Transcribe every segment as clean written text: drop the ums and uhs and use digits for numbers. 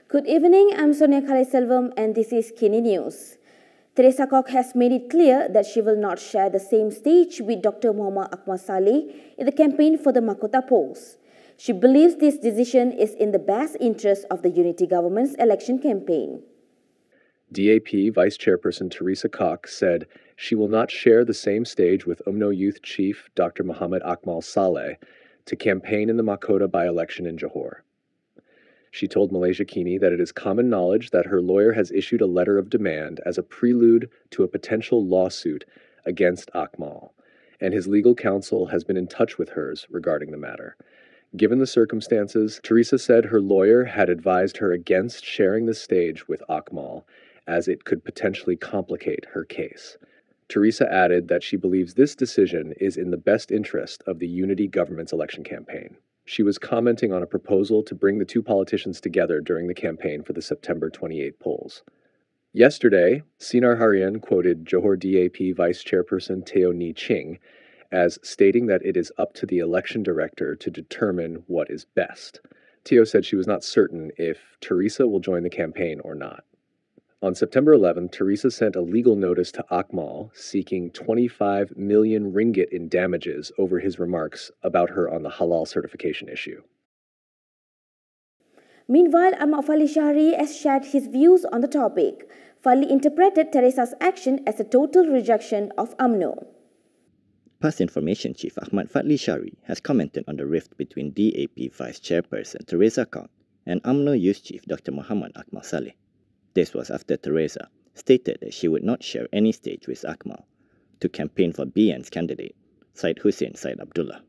Good evening, I'm Sonia Kaliselvam and this is KiniNews. Teresa Kok has made it clear that she will not share the same stage with Dr Muhamad Akmal Saleh in the campaign for the Mahkota polls. She believes this decision is in the best interest of the unity government's election campaign. DAP vice-chairperson Teresa Kok said she will not share the same stage with Umno Youth chief Dr Muhamad Akmal Saleh to campaign in the Mahkota by-election in Johor. She told Malaysia Kini that it is common knowledge that her lawyer has issued a letter of demand as a prelude to a potential lawsuit against Akmal, and his legal counsel has been in touch with hers regarding the matter. Given the circumstances, Teresa said her lawyer had advised her against sharing the stage with Akmal, as it could potentially complicate her case. Teresa added that she believes this decision is in the best interest of the unity government's election campaign. She was commenting on a proposal to bring the two politicians together during the campaign for the September 28 polls. Yesterday, Sinar Harian quoted Johor DAP Vice Chairperson Teo Ni Ching as stating that it is up to the election director to determine what is best. Teo said she was not certain if Teresa will join the campaign or not. On September 11, Teresa sent a legal notice to Akmal seeking 25 million ringgit in damages over his remarks about her on the halal certification issue. Meanwhile, Ahmad Fadhli Shaari has shared his views on the topic. Fadhli interpreted Teresa's action as a total rejection of AMNO. Past Information Chief Ahmad Fadhli Shaari has commented on the rift between DAP Vice Chairperson Teresa Kok and UMNO Youth Chief Dr Muhamad Akmal Saleh. This was after Teresa stated that she would not share any stage with Akmal to campaign for BN's candidate, Syed Hussein Syed Abdullah.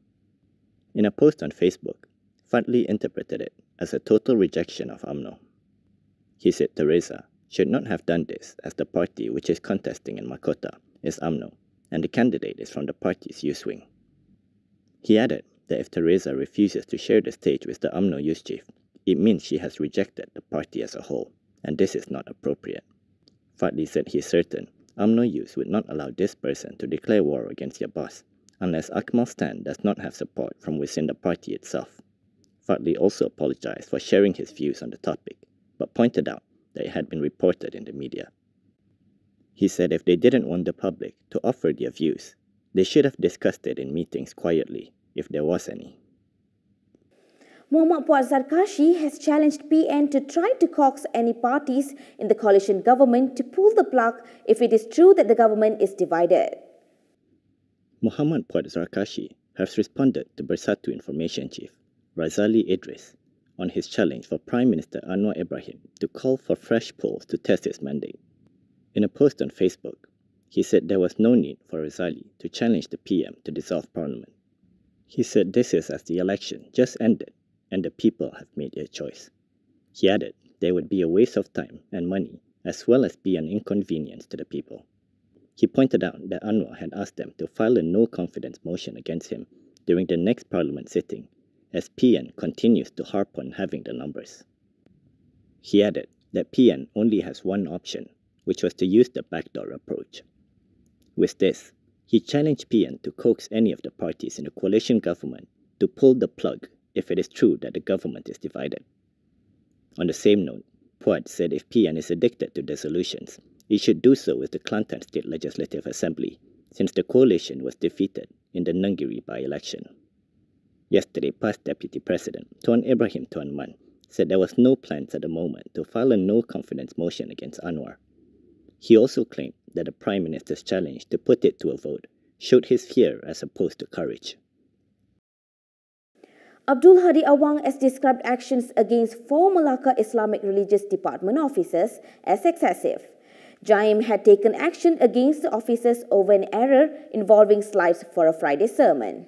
In a post on Facebook, Fadhli interpreted it as a total rejection of UMNO. He said Teresa should not have done this as the party which is contesting in Mahkota is UMNO and the candidate is from the party's youth wing. He added that if Teresa refuses to share the stage with the UMNO youth chief, it means she has rejected the party as a whole, and this is not appropriate. Fadhli said he is certain UMNO Youth would not allow this person to declare war against their boss unless Akmal's stand does not have support from within the party itself. Fadhli also apologized for sharing his views on the topic, but pointed out that it had been reported in the media. He said if they didn't want the public to offer their views, they should have discussed it in meetings quietly, if there was any. P Zakashi has challenged PN to try to coax any parties in the coalition government to pull the plug if it is true that the government is divided. Muhammad P Zakashi has responded to Bersatu Information Chief Razali Idris on his challenge for Prime Minister Anwar Ibrahim to call for fresh polls to test his mandate. In a post on Facebook, he said there was no need for Razali to challenge the PM to dissolve Parliament. He said this is as the election just ended and the people have made their choice. He added there would be a waste of time and money as well as be an inconvenience to the people. He pointed out that Anwar had asked them to file a no-confidence motion against him during the next Parliament sitting as PN continues to harp on having the numbers. He added that PN only has one option, which was to use the backdoor approach. With this, he challenged PN to coax any of the parties in the coalition government to pull the plug if it is true that the government is divided. On the same note, Puad said if PN is addicted to dissolutions, it should do so with the Kelantan State Legislative Assembly, since the coalition was defeated in the Nenggiri by-election. Yesterday, past Deputy President Tuan Ibrahim Tuan Man said there was no plans at the moment to file a no-confidence motion against Anwar. He also claimed that the Prime Minister's challenge to put it to a vote showed his fear as opposed to courage. Abdul Hadi Awang has described actions against 4 Melaka Islamic Religious Department officers as excessive. JCOM had taken action against the officers over an error involving slides for a Friday sermon.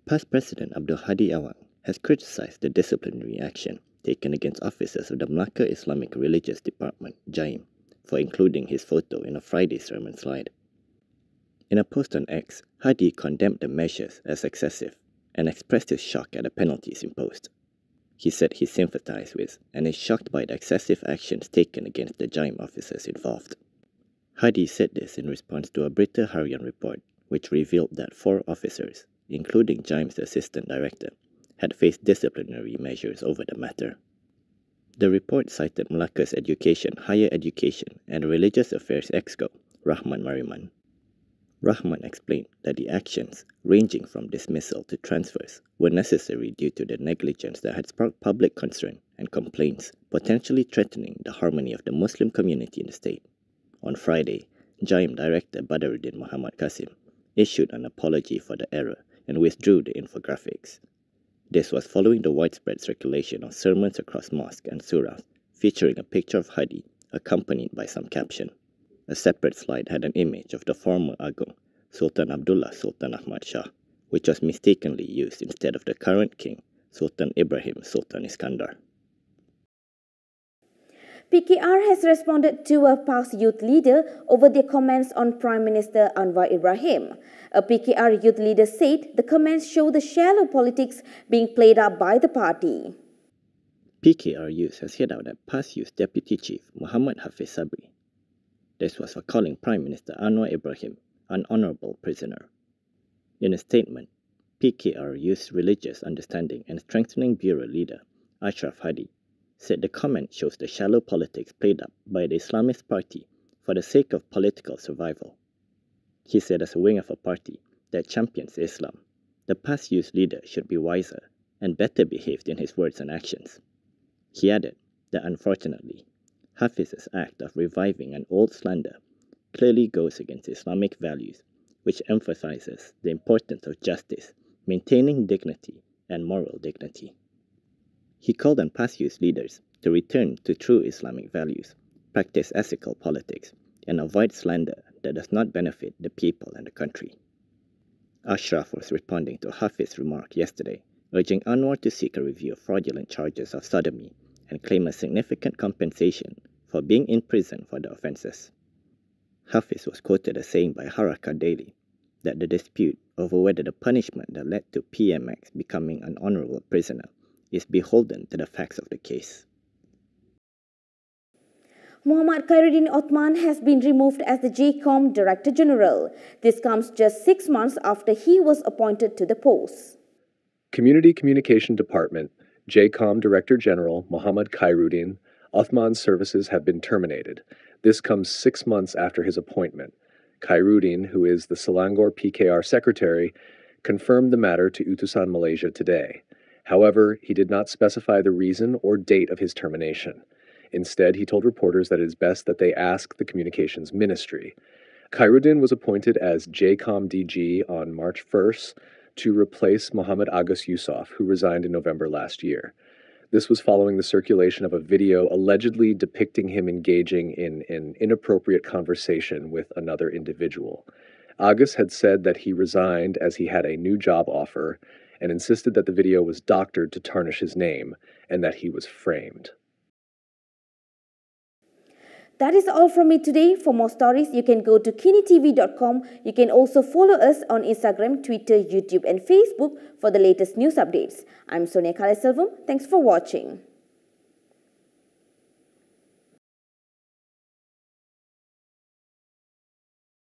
Past President Abdul Hadi Awang has criticized the disciplinary action taken against officers of the Melaka Islamic Religious Department, JCOM, for including his photo in a Friday sermon slide. In a post on X, Hadi condemned the measures as excessive and expressed his shock at the penalties imposed. He said he sympathized with and is shocked by the excessive actions taken against the JCOM officers involved. Hadi said this in response to a Berita Harian report which revealed that 4 officers, including JCOM's assistant director, had faced disciplinary measures over the matter. The report cited Melaka's Education, Higher Education and Religious Affairs Exco, Rahman Mariman. Rahman explained that the actions, ranging from dismissal to transfers, were necessary due to the negligence that had sparked public concern and complaints, potentially threatening the harmony of the Muslim community in the state. On Friday, JCOM Director Badruddin Muhammad Qasim issued an apology for the error and withdrew the infographics. This was following the widespread circulation of sermons across mosques and surahs featuring a picture of Hadi accompanied by some caption. A separate slide had an image of the former Agong, Sultan Abdullah Sultan Ahmad Shah, which was mistakenly used instead of the current king, Sultan Ibrahim Sultan Iskandar. PKR has responded to a past youth leader over their comments on Prime Minister Anwar Ibrahim. A PKR youth leader said the comments show the shallow politics being played up by the party. PKR Youth has hit out at past Youth Deputy Chief Muhammad Hafiz Sabri. This was for calling Prime Minister Anwar Ibrahim an honourable prisoner. In a statement, PKR Youth's Religious Understanding and Strengthening Bureau leader, Ashraf Hadi, said the comment shows the shallow politics played up by the Islamist party for the sake of political survival. He said as a wing of a party that champions Islam, the past youth leader should be wiser and better behaved in his words and actions. He added that unfortunately, Hafiz's act of reviving an old slander clearly goes against Islamic values, which emphasizes the importance of justice, maintaining dignity and moral dignity. He called on past youth leaders to return to true Islamic values, practice ethical politics, and avoid slander that does not benefit the people and the country. Ashraf was responding to Hafiz's remark yesterday, urging Anwar to seek a review of fraudulent charges of sodomy and claim a significant compensation for being in prison for the offences. Hafiz was quoted as saying by Harakah Daily that the dispute over whether the punishment that led to PMX becoming an honourable prisoner is beholden to the facts of the case. Muhammad Khairuddin Othman has been removed as the JCOM Director General. This comes just 6 months after he was appointed to the post. Community Communication Department, JCOM Director General Muhammad Khairuddin Othman's services have been terminated. This comes 6 months after his appointment. Khairuddin, who is the Selangor PKR Secretary, confirmed the matter to Utusan Malaysia today. However, he did not specify the reason or date of his termination. Instead, he told reporters that it is best that they ask the Communications Ministry. Khairuddin was appointed as JCOM DG on March 1st to replace Muhammad Agus Yusof, who resigned in November last year. This was following the circulation of a video allegedly depicting him engaging in an inappropriate conversation with another individual. Agus had said that he resigned as he had a new job offer and insisted that the video was doctored to tarnish his name and that he was framed. That is all from me today. For more stories, you can go to kinitv.com. You can also follow us on Instagram, Twitter, YouTube and Facebook for the latest news updates. I'm Sonia Kaleselvam. Thanks for watching.